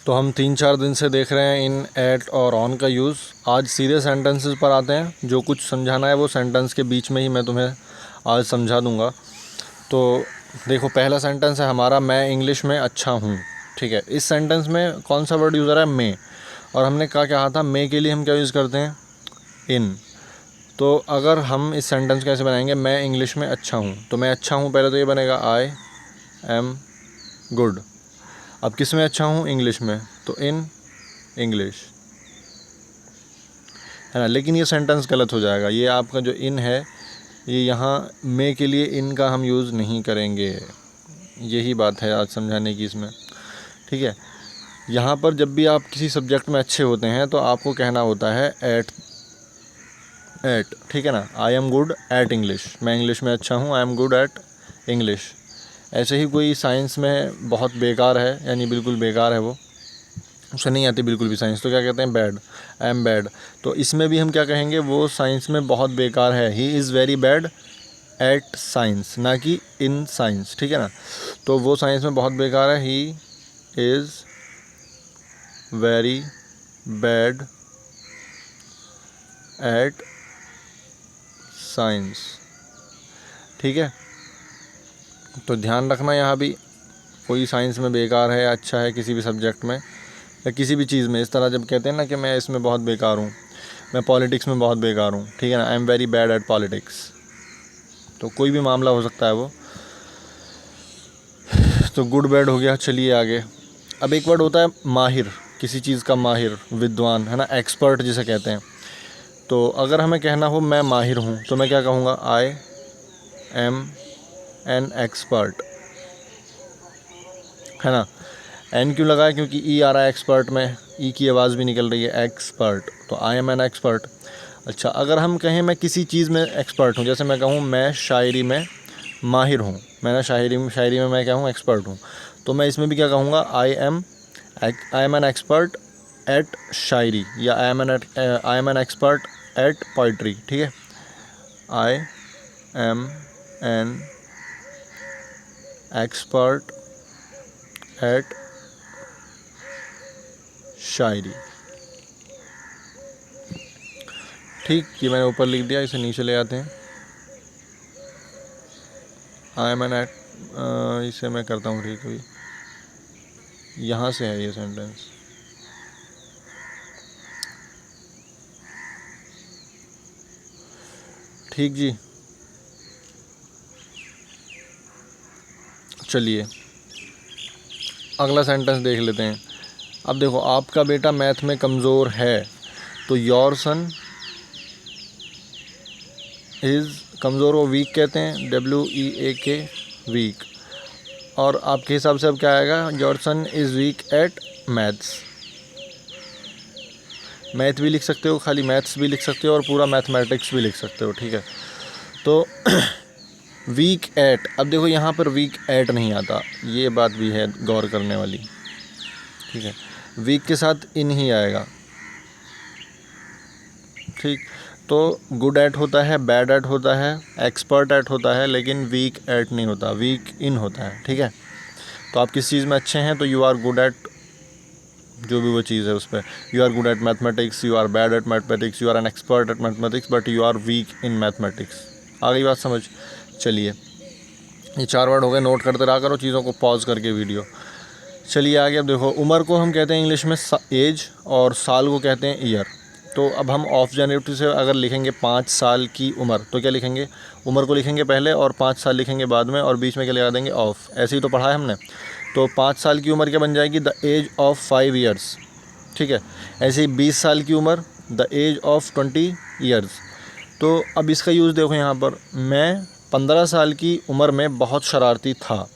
तो हम 3-4 दिन से देख रहे हैं इन, एट और ऑन का यूज़। आज सीधे सेंटेंसेस पर आते हैं। जो कुछ समझाना है वो सेंटेंस के बीच में ही मैं तुम्हें आज समझा दूंगा। तो देखो, पहला सेंटेंस है हमारा, मैं इंग्लिश में अच्छा हूँ। ठीक है, इस सेंटेंस में कौन सा वर्ड यूज़ हो रहा है? मे। और हमने कहा था मे के लिए हम क्या यूज़ करते हैं? इन। तो अगर हम इस सेंटेंस कैसे बनाएंगे, मैं इंग्लिश में अच्छा हूँ, तो मैं अच्छा हूँ पहले तो ये बनेगा आई एम गुड। अब किस में अच्छा हूँ? इंग्लिश में, तो इन इंग्लिश, है ना। लेकिन ये सेंटेंस गलत हो जाएगा। ये आपका जो इन है, ये यहाँ मे के लिए इन का हम यूज़ नहीं करेंगे। यही बात है आज समझाने की इसमें। ठीक है, यहाँ पर जब भी आप किसी सब्जेक्ट में अच्छे होते हैं तो आपको कहना होता है एट। ठीक है ना, I am good at English, मैं इंग्लिश में अच्छा हूँ, I am good at English. ऐसे ही कोई साइंस में बहुत बेकार है, यानी बिल्कुल बेकार है, वो उसे नहीं आती बिल्कुल भी साइंस, तो क्या कहते हैं? Bad, I am bad. तो इसमें भी हम क्या कहेंगे? वो साइंस में बहुत बेकार है, he is very bad at science, ना कि इन साइंस। ठीक है ना, तो वो साइंस में बहुत बेकार है, he is very bad at science. ठीक है, तो ध्यान रखना, यहाँ भी कोई साइंस में बेकार है या अच्छा है किसी भी सब्जेक्ट में या किसी भी चीज़ में, इस तरह जब कहते हैं ना कि मैं इसमें बहुत बेकार हूँ, मैं पॉलिटिक्स में बहुत बेकार हूँ, ठीक है ना, I am very bad at politics, तो कोई भी मामला हो सकता है वो। तो गुड बैड हो गया। चलिए आगे। अब एक वर्ड होता है माहिर, किसी चीज़ का माहिर, विद्वान, है ना, एक्सपर्ट जिसे कहते हैं। तो अगर हमें कहना हो मैं माहिर हूँ, तो मैं क्या कहूँगा? आई एम एन एक्सपर्ट, है ना। एन क्यों लगाया? क्योंकि ई आ रहा है एक्सपर्ट में, ई की आवाज़ भी निकल रही है, एक्सपर्ट, तो आई एम एन एक्सपर्ट। अच्छा, अगर हम कहें मैं किसी चीज़ में एक्सपर्ट हूँ, जैसे मैं कहूँ मैं शायरी में माहिर हूँ, मैं शायरी में मैं क्या हूँ? एक्सपर्ट हूँ, तो मैं इसमें भी क्या कहूँगा? I am an expert at shayari, या I am an expert at poetry. ठीक है, I am an expert at shayari. ठीक, ये मैंने ऊपर लिख दिया, इसे नीचे ले आते हैं। आई एम एन एट, इसे मैं करता हूँ ठीक, अभी यहाँ से है ये सेंटेंस। ठीक जी, चलिए अगला सेंटेंस देख लेते हैं। अब देखो, आपका बेटा मैथ में कमज़ोर है, तो योर सन इज़, कमज़ोर वो वीक कहते हैं, WEAK, वीक। और आपके हिसाब से अब क्या आएगा? Your son is weak at maths. Math भी लिख सकते हो, खाली मैथ्स भी लिख सकते हो, और पूरा मैथमेटिक्स भी लिख सकते हो। ठीक है, तो वीक एट, अब देखो यहाँ पर वीक एट नहीं आता, ये बात भी है गौर करने वाली। ठीक है, वीक के साथ इन ही आएगा। ठीक, तो गुड एट होता है, बैड एट होता है, एक्सपर्ट एट होता है, लेकिन वीक एट नहीं होता, वीक इन होता है। ठीक है, तो आप किस चीज़ में अच्छे हैं, तो यू आर गुड एट जो भी वो चीज़ है उस पर। You are good at mathematics, you are bad at mathematics, you are an expert at mathematics, but you are weak in mathematics. आ गई बात समझ? चलिए, ये 4 वर्ड हो गए, नोट करते रहा करो चीज़ों को, पॉज करके वीडियो। चलिए आगे। अब देखो, उम्र को हम कहते हैं इंग्लिश में एज, और साल को कहते हैं ईयर। तो अब हम ऑफ जेनरेटिव से अगर लिखेंगे 5 साल की उम्र, तो क्या लिखेंगे? उम्र को लिखेंगे पहले और 5 साल लिखेंगे बाद में, और बीच में क्या लगा देंगे? ऑफ। ऐसे ही तो पढ़ा है हमने। तो 5 साल की उम्र क्या बन जाएगी? The age of 5 years. ठीक है, ऐसे ही 20 साल की उम्र, द एज ऑफ 20 ईयर्स। तो अब इसका यूज़ देखो यहाँ पर, मैं 15 साल की उम्र में बहुत शरारती था।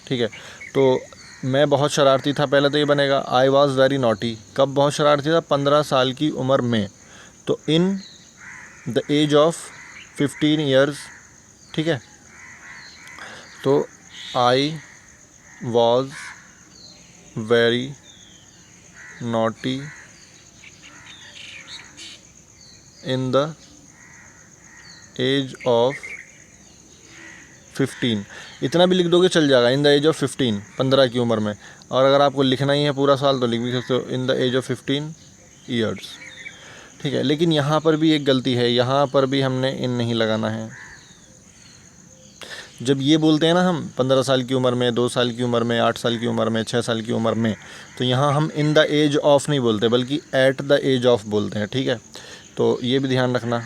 ठीक है, तो मैं बहुत शरारती था, पहले तो ये बनेगा आई वॉज़ वेरी नॉटी। कब बहुत शरारती था? 15 साल की उम्र में, तो in the age of 15 years. ठीक है, तो I was very naughty in the age of 15, इतना भी लिख दोगे चल जाएगा, इन द एज ऑफ 15, 15 की उम्र में। और अगर आपको लिखना ही है पूरा साल तो लिख भी सकते हो in the age of 15 years, ठीक है। लेकिन यहाँ पर भी एक गलती है, यहाँ पर भी हमने इन नहीं लगाना है। जब ये बोलते हैं ना हम 15 साल की उम्र में, 2 साल की उम्र में, 8 साल की उम्र में, 6 साल की उम्र में, तो यहाँ हम इन द एज ऑफ नहीं बोलते बल्कि एट द एज ऑफ बोलते हैं, ठीक है। तो ये भी ध्यान रखना।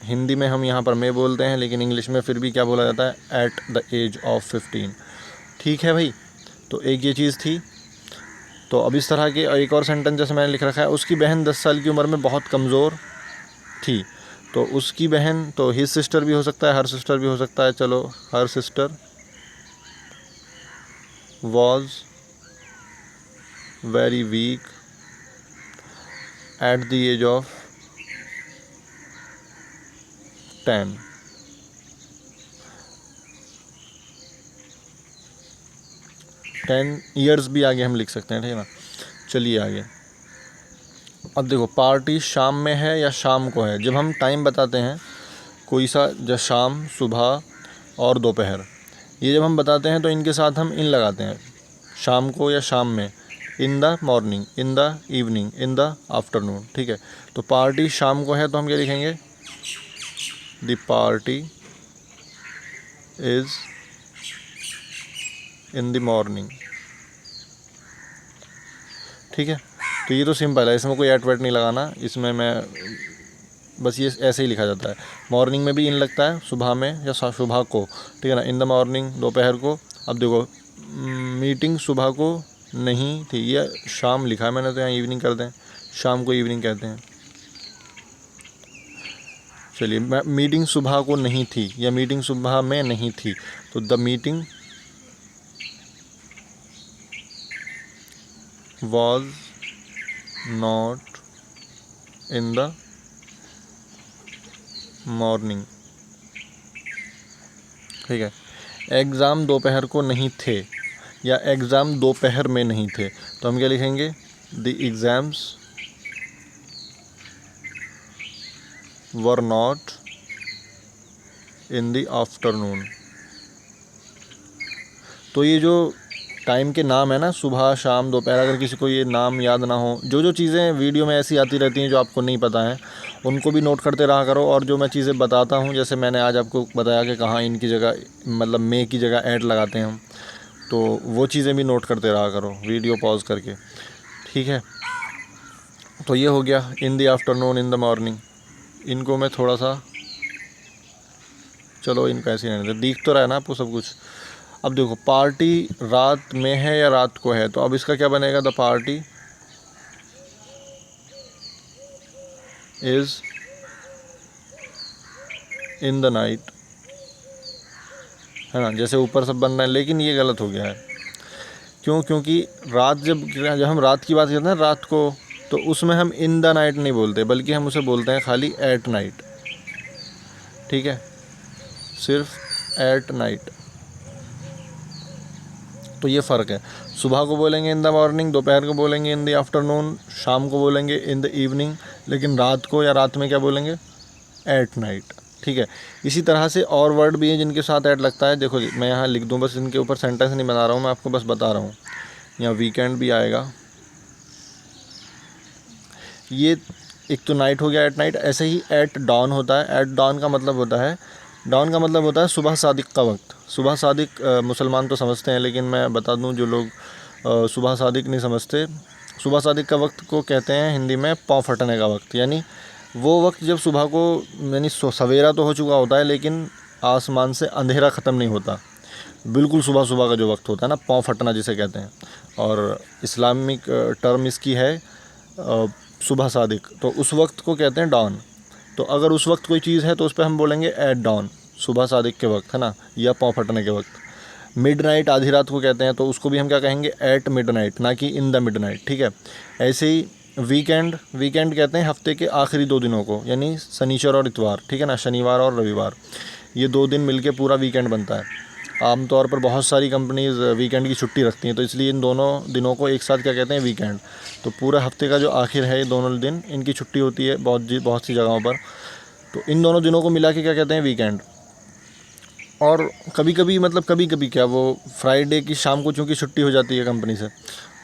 हिंदी में हम यहाँ पर मैं बोलते हैं, लेकिन इंग्लिश में फिर भी क्या बोला जाता है, एट द एज ऑफ 15, ठीक है भाई। तो एक ये चीज़ थी। तो अब इस तरह के एक और सेंटेंस जैसे मैंने लिख रखा है, उसकी बहन 10 साल की उम्र में बहुत कमज़ोर थी। तो उसकी बहन, तो हिज सिस्टर भी हो सकता है, हर सिस्टर भी हो सकता है। चलो, her sister was very weak at the age of 10। Years भी आगे हम लिख सकते हैं, ठीक है ना। चलिए आगे। अब देखो, पार्टी शाम में है या शाम को है। जब हम टाइम बताते हैं कोई सा, जब शाम, सुबह और दोपहर, ये जब हम बताते हैं तो इनके साथ हम इन लगाते हैं, शाम को या शाम में, in the morning, in the evening, in the afternoon, ठीक है। तो पार्टी शाम को है तो हम क्या लिखेंगे, the party is in the morning, ठीक है। तो ये तो सिंपल है, इसमें कोई एट वेट नहीं लगाना। इसमें मैं बस ये ऐसे ही लिखा जाता है। मॉर्निंग में भी इन लगता है, सुबह में या सुबह को, ठीक है ना। इन द मॉर्निंग, दोपहर को। अब देखो, मीटिंग सुबह को नहीं थी, ये शाम लिखा है मैंने तो यहाँ इवनिंग कर दें, शाम को इवनिंग कहते हैं। चलिए, मीटिंग सुबह को नहीं थी या मीटिंग सुबह में नहीं थी, तो the meeting was not in the morning, ठीक है। एग्ज़ाम दोपहर को नहीं थे या एग्ज़ाम दोपहर में नहीं थे, तो हम क्या लिखेंगे, the exams were not in the afternoon. तो ये जो टाइम के नाम है ना, सुबह, शाम, दोपहर, अगर किसी को ये नाम याद ना हो, जो चीज़ें वीडियो में ऐसी आती रहती हैं जो आपको नहीं पता है, उनको भी नोट करते रहा करो। और जो मैं चीज़ें बताता हूँ, जैसे मैंने आज आपको बताया कि कहाँ इनकी जगह, मतलब मे की जगह ऐड लगाते हैं हम, तो वो चीज़ें भी नोट करते रहा करो वीडियो पॉज करके, ठीक है। तो ये हो गया in the afternoon, in the morning. इनको मैं थोड़ा सा, चलो इनको ऐसे ही रहने दे, दिख तो रहा है ना आपको सब कुछ। अब देखो, पार्टी रात में है या रात को है, तो अब इसका क्या बनेगा, the party is in the night, है ना। जैसे ऊपर सब बन रहा है, लेकिन ये गलत हो गया है। क्यों? क्योंकि रात, जब हम रात की बात करते हैं रात को, तो उसमें हम इन द नाइट नहीं बोलते, बल्कि हम उसे बोलते हैं खाली एट नाइट, ठीक है, सिर्फ एट नाइट। तो ये फ़र्क है। सुबह को बोलेंगे इन द मॉर्निंग, दोपहर को बोलेंगे इन द आफ्टरनून, शाम को बोलेंगे इन द इवनिंग, लेकिन रात को या रात में क्या बोलेंगे, एट नाइट, ठीक है। इसी तरह से और वर्ड भी हैं जिनके साथ ऐड लगता है। देखो जी, मैं यहाँ लिख दूँ, बस इनके ऊपर सेंटेंस नहीं बना रहा हूँ, मैं आपको बस बता रहा हूँ। यहाँ वीकेंड भी आएगा, ये एक तो नाइट हो गया, एट नाइट। ऐसे ही एट डॉन होता है। एट डॉन का मतलब होता है, डॉन का मतलब होता है सुबह सादिक का वक्त। सुबह सादिक मुसलमान तो समझते हैं, लेकिन मैं बता दूं जो लोग सुबह सादिक नहीं समझते, सुबह सादिक का वक्त को कहते हैं हिंदी में पाँव फटने का वक्त। यानी वो वक्त जब सुबह को, यानी सवेरा तो हो चुका होता है, लेकिन आसमान से अंधेरा ख़त्म नहीं होता, बिल्कुल सुबह सुबह का जो वक्त होता है ना, पाँव फटना जिसे कहते हैं। और इस्लामिक टर्म इसकी है सुबह सादिक, तो उस वक्त को कहते हैं डॉन। तो अगर उस वक्त कोई चीज़ है तो उस पर हम बोलेंगे एट डॉन, सुबह सादिक के वक्त, है ना, या पाँव फटने के वक्त। मिड नाइट, आधी रात को कहते हैं, तो उसको भी हम क्या कहेंगे, एट मिड नाइट, ना कि इन द मिड नाइट, ठीक है। ऐसे ही वीकेंड, वीकेंड कहते हैं हफ्ते के आखिरी 2 दिनों को, यानी शनिचर और इतवार, ठीक है ना, शनिवार और रविवार, ये 2 दिन मिलके पूरा वीकेंड बनता है। आमतौर पर बहुत सारी कंपनीज़ वीकेंड की छुट्टी रखती हैं, तो इसलिए इन दोनों दिनों को एक साथ क्या कहते हैं, वीकेंड। तो पूरा हफ्ते का जो आखिर है, ये दोनों दिन इनकी छुट्टी होती है बहुत सी जगहों पर, तो इन दोनों दिनों को मिला के क्या कहते हैं, वीकेंड। और कभी कभी मतलब कभी कभी क्या, वो फ्राइडे की शाम को चूँकि छुट्टी हो जाती है कंपनी से,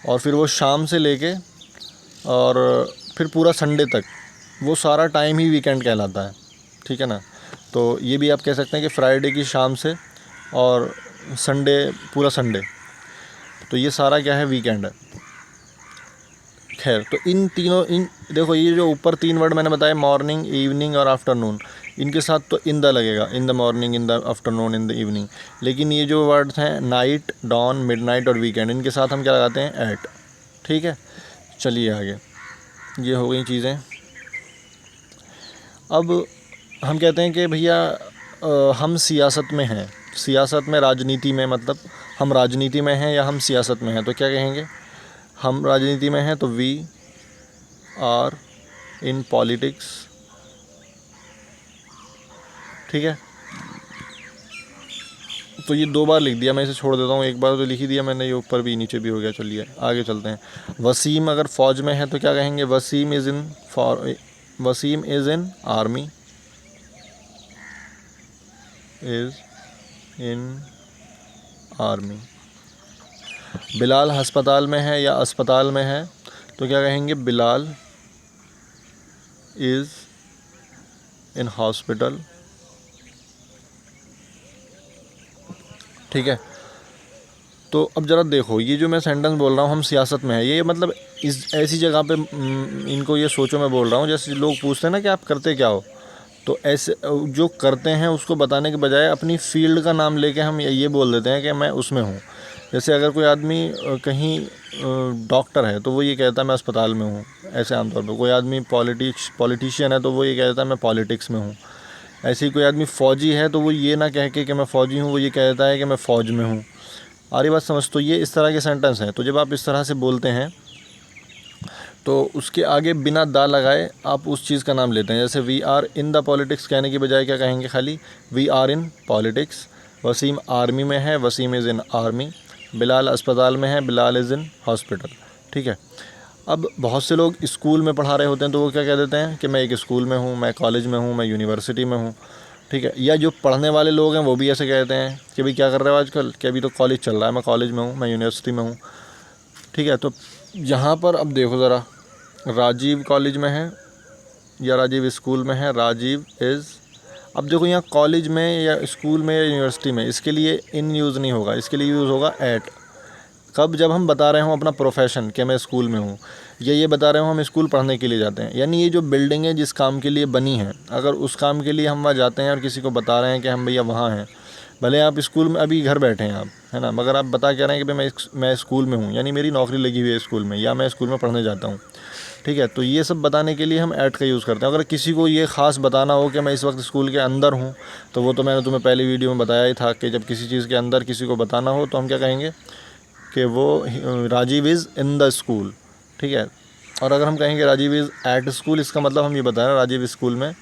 और फिर वो शाम से लेके और फिर पूरा संडे तक वो सारा टाइम ही वीकेंड कहलाता है, ठीक है ना। तो ये भी आप कह सकते हैं कि फ्राइडे की शाम से और संडे, पूरा संडे, तो ये सारा क्या है, वीकेंड है। खैर, तो इन तीनों, इन देखो ये जो ऊपर 3 वर्ड मैंने बताया, मॉर्निंग, इवनिंग और आफ्टरनून, इनके साथ तो इन द लगेगा, in the morning, in the afternoon, in the evening. लेकिन ये जो वर्ड्स हैं नाइट, डॉन, मिडनाइट और वीकेंड, इनके साथ हम क्या लगाते हैं, एट। ठीक है, चलिए आगे, ये हो गई चीज़ें। अब हम कहते हैं कि भैया हम सियासत में हैं, सियासत में, राजनीति में, मतलब हम राजनीति में हैं या हम सियासत में हैं, तो क्या कहेंगे, हम राजनीति में हैं तो वी आर इन पॉलिटिक्स। ठीक है, तो ये 2 बार लिख दिया, मैं इसे छोड़ देता हूँ, 1 बार तो लिख ही दिया मैंने, ये ऊपर भी नीचे भी हो गया। चलिए आगे चलते हैं। वसीम अगर फ़ौज में है तो क्या कहेंगे, Wasim is in Wasim is in army, is in army. Bilal अस्पताल में है या अस्पताल में है तो क्या कहेंगे, बिलाल इज़ इन हॉस्पिटल। ठीक है, तो अब ज़रा देखो, ये जो मैं सेंटेंस बोल रहा हूँ, हम सियासत में है, ये मतलब इस ऐसी जगह पे इनको ये सोचो मैं बोल रहा हूँ, जैसे लोग पूछते हैं ना कि आप करते क्या हो, तो ऐसे जो करते हैं उसको बताने के बजाय अपनी फील्ड का नाम लेके हम ये बोल देते हैं कि मैं उसमें हूँ। जैसे अगर कोई आदमी कहीं डॉक्टर है तो वो ये कहता है मैं अस्पताल में हूँ, ऐसे आमतौर पर। कोई आदमी पॉलिटिशियन है तो वो ये कहता है मैं पॉलिटिक्स में हूँ। ऐसे ही कोई आदमी फ़ौजी है तो वो ये ना कह के कि मैं फ़ौजी हूँ, वो ये कहता है कि मैं फ़ौज में हूँ। आ रही बात समझ? तो ये इस तरह के सेंटेंस हैं। तो जब आप इस तरह से बोलते हैं तो उसके आगे बिना दा लगाए आप उस चीज़ का नाम लेते हैं। जैसे we are in the politics कहने की बजाय क्या कहेंगे, खाली we are in politics. Wasim army में है, Wasim is in army. Bilal अस्पताल में है, बिलाल इज़ इन हॉस्पिटल। ठीक है, अब बहुत से लोग स्कूल में पढ़ा रहे होते हैं तो वो क्या कह देते हैं कि मैं एक स्कूल में हूँ, मैं कॉलेज में हूँ, मैं यूनिवर्सिटी में हूँ। ठीक है, या जो पढ़ने वाले लोग हैं वो भी ऐसे कहते हैं कि भाई क्या कर रहे हो आजकल, कि अभी तो कॉलेज चल रहा है, मैं कॉलेज में हूँ, मैं यूनिवर्सिटी में हूँ। ठीक है, तो यहाँ पर अब देखो ज़रा, राजीव कॉलेज में है या राजीव स्कूल में है, राजीव इज़। अब देखो यहाँ कॉलेज में या स्कूल में या यूनिवर्सिटी में, इसके लिए इन यूज़ नहीं होगा, इसके लिए यूज़ होगा एट। कब, जब हम बता रहे हों अपना प्रोफेशन कि मैं स्कूल में हूँ, या ये बता रहे हो हम स्कूल पढ़ने के लिए जाते हैं। यानी ये जो बिल्डिंग है जिस काम के लिए बनी है, अगर उस काम के लिए हम वहाँ जाते हैं और किसी को बता रहे हैं कि हम भैया वहाँ हैं, भले आप स्कूल में अभी घर बैठे हैं आप, है ना, मगर आप बता क्या रहे हैं कि भाई मैं स्कूल में हूँ, यानी मेरी नौकरी लगी हुई है स्कूल में, या मैं स्कूल में पढ़ने जाता हूँ। ठीक है, तो ये सब बताने के लिए हम ऐट का यूज़ करते हैं। अगर किसी को ये ख़ास बताना हो कि मैं इस वक्त स्कूल के अंदर हूँ, तो वो तो मैंने तुम्हें पहली वीडियो में बताया ही था कि जब किसी चीज़ के अंदर किसी को बताना हो तो हम क्या कहेंगे कि वो Rajiv is in the school. ठीक है, और अगर हम कहेंगे राजीव इज़ एट स्कूल, इसका मतलब हम ये बता रहे हैं राजीव स्कूल में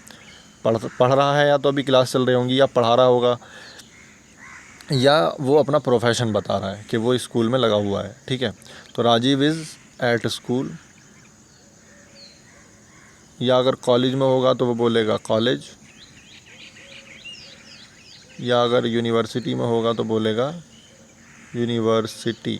पढ़ रहा है, या तो अभी क्लास चल रही होंगी या पढ़ा रहा होगा, या वो अपना प्रोफेशन बता रहा है कि वो स्कूल में लगा हुआ है। ठीक है, तो राजीव इज़ एट स्कूल। या अगर कॉलेज में होगा तो वो बोलेगा कॉलेज, या अगर यूनिवर्सिटी में होगा तो बोलेगा यूनिवर्सिटी।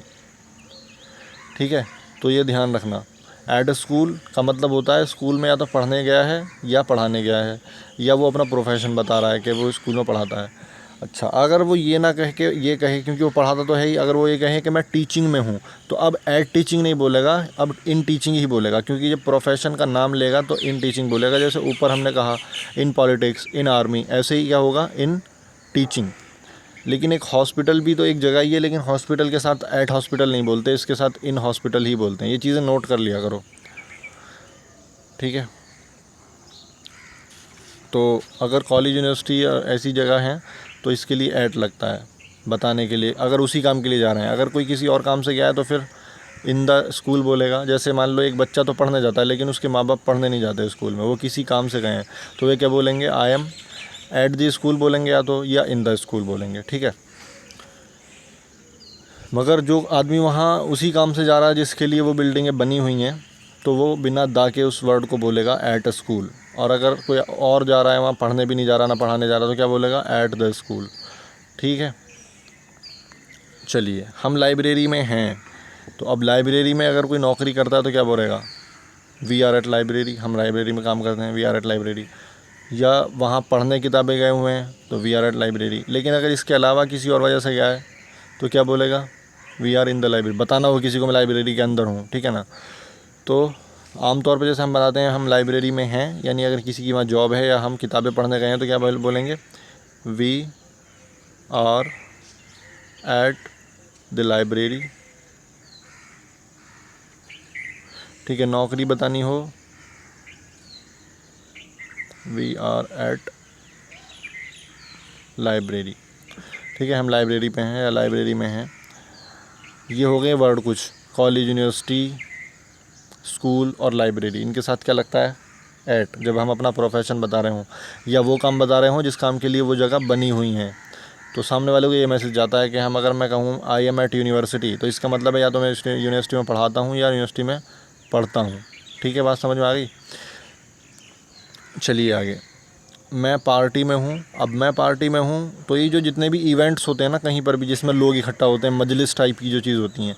ठीक है, तो ये ध्यान रखना, एट स्कूल का मतलब होता है स्कूल में या तो पढ़ने गया है या पढ़ाने गया है, या वो अपना प्रोफेशन बता रहा है कि वो स्कूल में पढ़ाता है। अच्छा, अगर वो ये ना कह के ये कहे, क्योंकि वो पढ़ाता तो है ही, अगर वो ये कहे कि मैं टीचिंग में हूँ, तो अब एट टीचिंग नहीं बोलेगा, अब इन टीचिंग ही बोलेगा, क्योंकि जब प्रोफेशन का नाम लेगा तो इन टीचिंग बोलेगा। जैसे ऊपर हमने कहा इन पॉलिटिक्स, इन आर्मी, ऐसे ही क्या होगा, इन टीचिंग। लेकिन एक हॉस्पिटल भी तो एक जगह ही है, लेकिन हॉस्पिटल के साथ एट हॉस्पिटल नहीं बोलते, इसके साथ इन हॉस्पिटल ही बोलते हैं। ये चीज़ें नोट कर लिया करो। ठीक है, तो अगर कॉलेज यूनिवर्सिटी ऐसी जगह हैं तो इसके लिए ऐट लगता है बताने के लिए, अगर उसी काम के लिए जा रहे हैं। अगर कोई किसी और काम से गया है तो फिर इन द स्कूल बोलेगा। जैसे मान लो एक बच्चा तो पढ़ने जाता है लेकिन उसके माँ बाप पढ़ने नहीं जाते स्कूल में, वो किसी काम से गए हैं, तो वे क्या बोलेंगे, I am at the school बोलेंगे, या तो या इन द स्कूल बोलेंगे। ठीक है, मगर जो आदमी वहाँ उसी काम से जा रहा है जिसके लिए वो बिल्डिंगें बनी हुई हैं, तो वो बिना दा के उस वर्ड को बोलेगा एट स्कूल। और अगर कोई और जा रहा है वहाँ पढ़ने भी नहीं जा रहा, ना पढ़ाने जा रहा, तो क्या बोलेगा, एट द स्कूल। ठीक है। चलिए, हम लाइब्रेरी में हैं, तो अब लाइब्रेरी में अगर कोई नौकरी करता है तो क्या बोलेगा, वी आर एट लाइब्रेरी, हम लाइब्रेरी में काम करते हैं, वी आर एट लाइब्रेरी। या वहाँ पढ़ने किताबें गए हुए हैं तो वी आर एट लाइब्रेरी। लेकिन अगर इसके अलावा किसी और वजह से गया है तो क्या बोलेगा, we are in the library. बताना हो किसी को मैं लाइब्रेरी के अंदर हूँ, ठीक है ना। तो आमतौर पर जैसे हम बताते हैं हम लाइब्रेरी में हैं, यानी अगर किसी की वहाँ जॉब है या हम किताबें पढ़ने गए हैं तो क्या बोलेंगे, we are at the library, ठीक है। नौकरी बतानी हो, वी आर एट लाइब्रेरी, ठीक है, हम लाइब्रेरी पे हैं या लाइब्रेरी में हैं। ये हो गए वर्ड कुछ, कॉलेज, यूनिवर्सिटी, स्कूल और लाइब्रेरी। इनके साथ क्या लगता है, एट, जब हम अपना प्रोफेशन बता रहे हों या वो काम बता रहे हों जिस काम के लिए वो जगह बनी हुई हैं। तो सामने वाले को ये मैसेज जाता है कि हम, अगर मैं कहूँ आई एम एट यूनिवर्सिटी, तो इसका मतलब है या तो मैं यूनिवर्सिटी में पढ़ाता हूँ या यूनिवर्सिटी में पढ़ता हूँ, ठीक है। बात समझ में आ गई। चलिए आगे, मैं पार्टी में हूँ। अब मैं पार्टी में हूँ तो ये जो जितने भी इवेंट्स होते हैं ना कहीं पर भी जिसमें लोग इकट्ठा होते हैं, मजलिस टाइप की जो चीज़ होती हैं,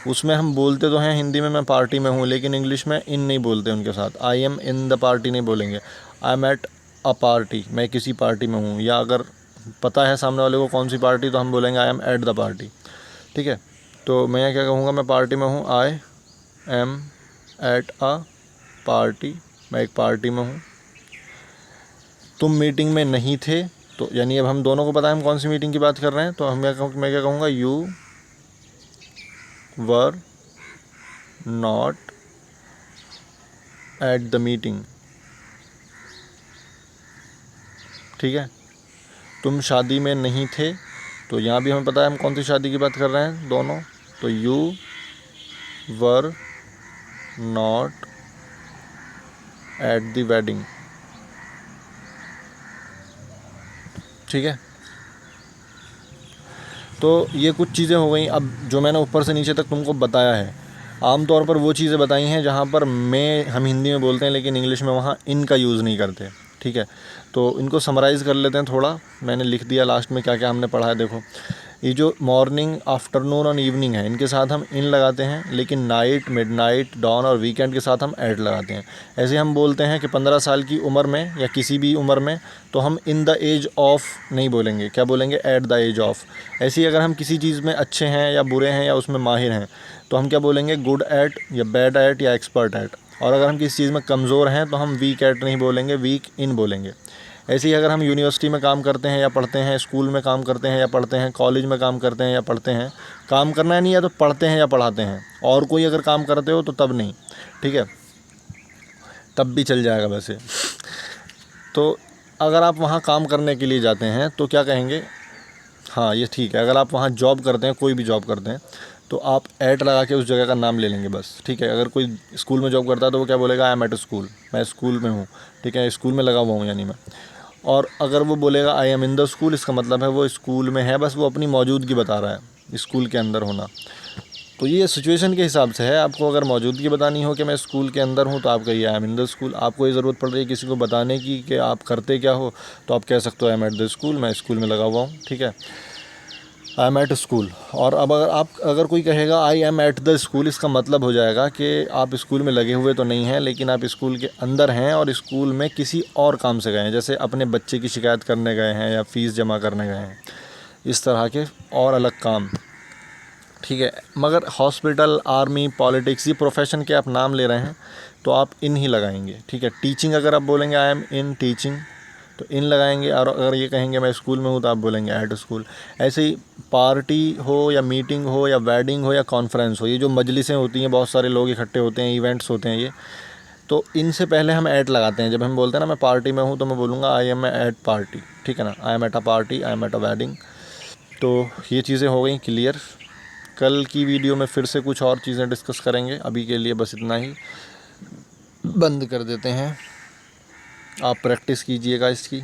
उसमें हम बोलते तो हैं हिंदी में मैं पार्टी में हूँ, लेकिन इंग्लिश में इन नहीं बोलते उनके साथ। I am in the party नहीं बोलेंगे, I am at a party, मैं किसी पार्टी में हूँ। या अगर पता है सामने वाले को कौन सी पार्टी तो हम बोलेंगे I am at the party, ठीक है। तो मैं क्या कहूँगा, मैं पार्टी में हूँ, I am at a party, मैं एक पार्टी में हूँ। तुम मीटिंग में नहीं थे, तो यानी अब हम दोनों को पता है हम कौन सी मीटिंग की बात कर रहे हैं, तो मैं क्या कहूँगा, you were not at the meeting, ठीक है। तुम शादी में नहीं थे, तो यहाँ भी हमें पता है हम कौन सी शादी की बात कर रहे हैं दोनों, तो you were not at the wedding, ठीक है। तो ये कुछ चीज़ें हो गई। अब जो मैंने ऊपर से नीचे तक तुमको बताया है, आमतौर पर वो चीज़ें बताई हैं जहाँ पर मैं, हम हिंदी में बोलते हैं लेकिन इंग्लिश में वहाँ इन का यूज़ नहीं करते, ठीक है। तो इनको समराइज़ कर लेते हैं थोड़ा, मैंने लिख दिया लास्ट में क्या क्या हमने पढ़ा है। देखो, ये जो मॉर्निंग, आफ्टरनून और इवनिंग है, इनके साथ हम इन लगाते हैं, लेकिन नाइट, मिडनाइट, डॉन और वीकेंड के साथ हम एट लगाते हैं। ऐसे हम बोलते हैं कि 15 साल की उम्र में या किसी भी उम्र में, तो हम इन द एज ऑफ नहीं बोलेंगे, क्या बोलेंगे, एट द एज ऑफ। ऐसे ही अगर हम किसी चीज़ में अच्छे हैं या बुरे हैं या उसमें माहिर हैं तो हम क्या बोलेंगे, गुड एट या बैड एट या एक्सपर्ट एट। और अगर हम किसी चीज़ में कमज़ोर हैं तो हम वीक एट नहीं बोलेंगे, वीक इन बोलेंगे। ऐसे ही अगर हम यूनिवर्सिटी में काम करते हैं या पढ़ते हैं, स्कूल में काम करते हैं या पढ़ते हैं, कॉलेज में काम करते हैं या पढ़ते हैं, काम करना नहीं है तो पढ़ते हैं या पढ़ाते हैं, और कोई अगर काम करते हो तो तब नहीं, ठीक है, तब भी चल जाएगा वैसे। तो अगर आप वहाँ काम करने के लिए जाते हैं तो क्या कहेंगे, हाँ ये ठीक है, अगर आप वहाँ जॉब करते हैं, कोई भी जॉब करते हैं, तो आप एट लगा के उस जगह का नाम ले लेंगे बस, ठीक है। अगर कोई स्कूल में जॉब करता है तो वो क्या बोलेगा, आई एम एट स्कूल, मैं स्कूल में हूँ, ठीक है, स्कूल में लगा हुआ हूँ यानी मैं। और अगर वो बोलेगा I am in the school, इसका मतलब है वो स्कूल में है, बस वो अपनी मौजूदगी बता रहा है, स्कूल के अंदर होना। तो ये सिचुएशन के हिसाब से है। आपको अगर मौजूदगी बतानी हो कि मैं स्कूल के अंदर हूँ तो आप कहिए I am in the school. आपको ये ज़रूरत पड़ रही है किसी को बताने की कि आप करते क्या हो, तो आप कह सकते हो I am at the school, मैं स्कूल में लगा हुआ हूँ, ठीक है, आई एम एट स्कूल। और अब अगर कोई कहेगा I am at the school, इसका मतलब हो जाएगा कि आप स्कूल में लगे हुए तो नहीं हैं, लेकिन आप स्कूल के अंदर हैं और स्कूल में किसी और काम से गए हैं, जैसे अपने बच्चे की शिकायत करने गए हैं या फ़ीस जमा करने गए हैं, इस तरह के और अलग काम, ठीक है। मगर हॉस्पिटल, आर्मी, पॉलिटिक्स, ये प्रोफेशन के आप नाम ले रहे हैं तो आप इन ही लगाएंगे, ठीक है। टीचिंग अगर आप बोलेंगे आई एम इन टीचिंग तो इन लगाएंगे, और अगर ये कहेंगे मैं स्कूल में हूँ तो आप बोलेंगे एट स्कूल। ऐसे ही पार्टी हो या मीटिंग हो या वेडिंग हो या कॉन्फ्रेंस हो, ये जो मजलिसें होती हैं, बहुत सारे लोग इकट्ठे होते हैं, इवेंट्स होते हैं ये, तो इनसे पहले हम एट लगाते हैं। जब हम बोलते हैं ना मैं पार्टी में हूँ तो मैं बोलूँगा आई एम एट पार्टी, ठीक है ना, I am at a party, I am at a wedding. तो ये चीज़ें हो गई क्लियर। कल की वीडियो में फिर से कुछ और चीज़ें डिस्कस करेंगे, अभी के लिए बस इतना ही, बंद कर देते हैं। आप प्रैक्टिस कीजिएगा इसकी।